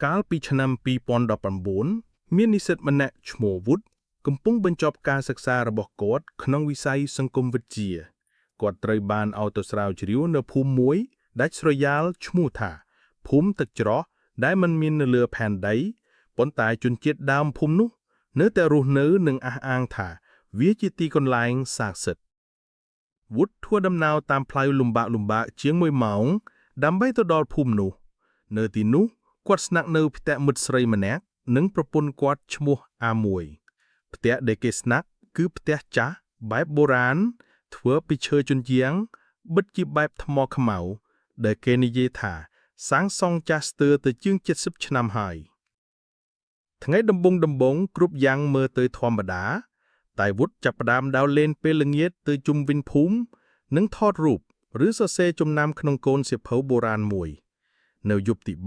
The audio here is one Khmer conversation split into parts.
កាលពីឆ្នាំ2019មាននិស្សិតម្នាក់ឈ្មោះ Wood កំពុងបញ្ចប់ការសិក្សារបស់គាត់ក្នុងវិស័យសង្គមវិទ្យាគាត់ត្រូវបានឲ្យទៅស្រាវជ្រាវនៅភូមិមួយដាច់ស្រយាលឈ្មោះថាភូមិទឹកច្រោះដែលមិនមាននៅលើផែនដីប៉ុន្តែជនជាតិដើមភូមិនោះនៅតែរស់នៅនិងអះអាងថាវាជាទីកន្លែងស័ក្តិសិទ្ធិ Wood ធ្វើដំណើរតាមផ្លូវលំបាកជាង1ម៉ោងដើម្បីទៅដល់ភូមិនោះនៅទីនោះគាត់ស្នាក់នៅផ្ទះមិត្តស្រីម្នាក់និងប្រពន្ធគាត់ឈ្មោះអាមួយផ្ទះដែលគេស្នាក់គឺផ្ទះចាស់បែបបុរាណធ្វើពីឈើជញ្ជាំងបិទជាបែបថ្មខ្មៅដែលគេនិយាយថាសាងសង់ចាស់ស្ទើរទៅជាង70ឆ្នាំហើយថ្ងៃដំបូងគ្រប់យ៉ាងមើលទៅធម្មតាតែ Wood ចាប់ផ្ដើមដើរលេងពេលល្ងាចទៅជុំវិញភូមិនិងថតរូបឬសរសេរចំណាំក្នុងកូនសៀវភៅបុរាណមួយនៅយប់ទី3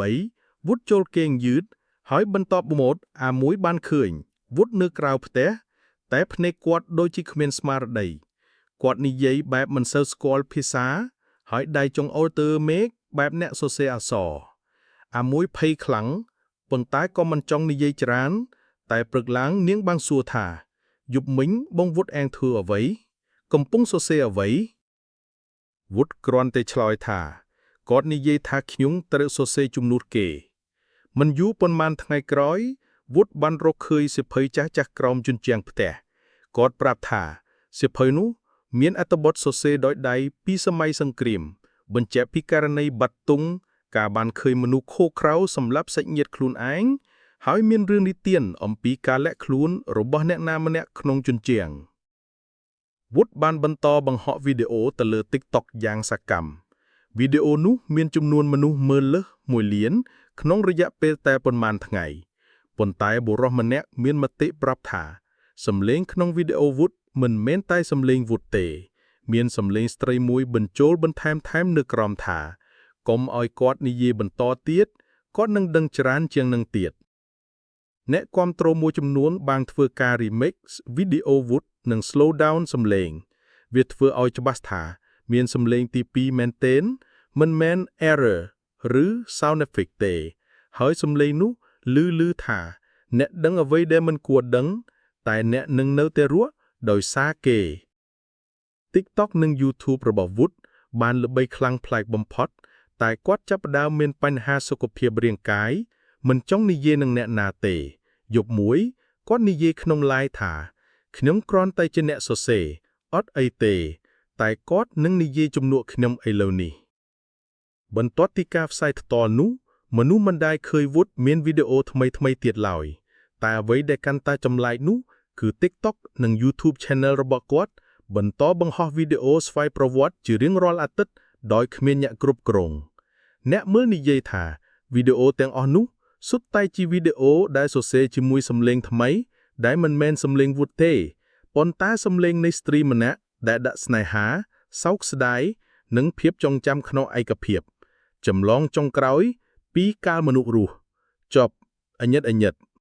Wood ចូលគេងយឺតហើយបន្ទាប់មកអាមួយបានឃើញ Wood នៅក្រៅផ្ទះតែភ្នែកគាត់ដូចជាគ្មានស្មារតីគាត់និយាយបែបមិនសូវស្គាល់ភាសាហើយដៃចង្អុលទៅមេឃបែបអ្នកសរសេរអក្សរអាមួយភ័យខ្លាំងប៉ុន្តែក៏មិនចង់និយាយច្រើនតែព្រឹកឡើងនាងបានសួរថាយប់មិញបង Wood អែងធ្វើអ្វីកំពុងសរសេរអ្វី Wood គ្រាន់តែឆ្លើយថាគាត់និយាយថាខ្ញុំត្រូវសរសេរជំនួសគេមិនយូរប៉ុន្មានថ្ងៃក្រោយ Wood បានរកឃើញសៀវភៅចាស់ក្រោមជញ្ជាំងផ្ទះគាត់ប្រាប់ថាសៀវភៅនោះមានអត្ថបទសរសេរដោយដៃពីសម័យសង្គ្រាមបញ្ជាក់ពីករណីបាត់ទុងការបានឃើញមនុស្សខូក្រៅសម្រាប់សាច់ញាតិខ្លួនឯងហើយមានរឿងនិទានអំពីការលាក់ខ្លួនរបស់អ្នកណាម្នាក់ក្នុងជញ្ជាំង Wood បានបន្តបង្ហោះវីដេអូទៅលើ TikTok យ៉ាងសកម្មវីដេអូនោះមានចំនួនមនុស្សមើលលើស1លានក្នុងរយៈពេលតែប៉ុន្មានថ្ងៃប៉ុន្តែបុរសម្នាក់មានមតិប្រាប់ថាសំឡេងក្នុងវីដេអូ Wood មិនមែនតែសំឡេង Wood ទេមានសំឡេងស្ត្រីមួយបញ្ចូលបន្ថែមនៅក្រោមថាកុំឲ្យគាត់និយាយបន្តទៀតគាត់នឹងដឹងច្រើនជាងនឹងទៀតអ្នកគាំទ្រមួយចំនួនបានធ្វើការ remix វីដេអូ Wood និង slow down សំឡេងវាធ្វើឲ្យច្បាស់ថាមានសំឡេងទី2មែនទែនមិនមែន error ឬ sound effect ទេហើយសំឡេងនោះឮថាអ្នកដឹងអ្វីដែលមិនគួរដឹងតែអ្នកនឹងនៅតែរស់ដោយសារគេ TikTok និង YouTube របស់ Wood បានល្បីខ្លាំងប្លែកបំផុតតែគាត់ចាប់ផ្ដើមមានបញ្ហាសុខភាពរាងកាយមិនចង់និយាយនឹងអ្នកណាទេយប់មួយគាត់និយាយក្នុង Live ថាខ្ញុំគ្រាន់តែជាអ្នកសរសេរអត់អីទេតែគាត់នឹងនិយាយជំនួសខ្ញុំឥឡូវនេះបន្ទាប់ពីការផ្សាយផ្ទាល់នោះមនុស្សមិនដែលឃើញ Wood មានវីដេអូថ្មីទៀតឡើយតែអ្វីដែលកាន់តែចម្លែកនោះគឺ TikTok និង YouTube Channel របស់គាត់បន្តបង្ហោះវីដេអូស្វ័យប្រវត្តិជារៀងរាល់អាទិត្យដោយគ្មានអ្នកគ្រប់គ្រងអ្នកមើលនិយាយថាវីដេអូទាំងអស់នោះសុទ្ធតែជាវីដេអូដែលសរសេរជាមួយសំឡេងថ្មីដែលមិនមែនសំឡេង Wood ទេប៉ុន្តែសំឡេងនៃស្ត្រីម្នាក់ដែលដាក់ស្នេហាសោកស្ដាយនិងភាពចងចាំក្នុងឯកភាពចម្លងចុងក្រោយពីកាលមនុស្សរស់ចប់អញិត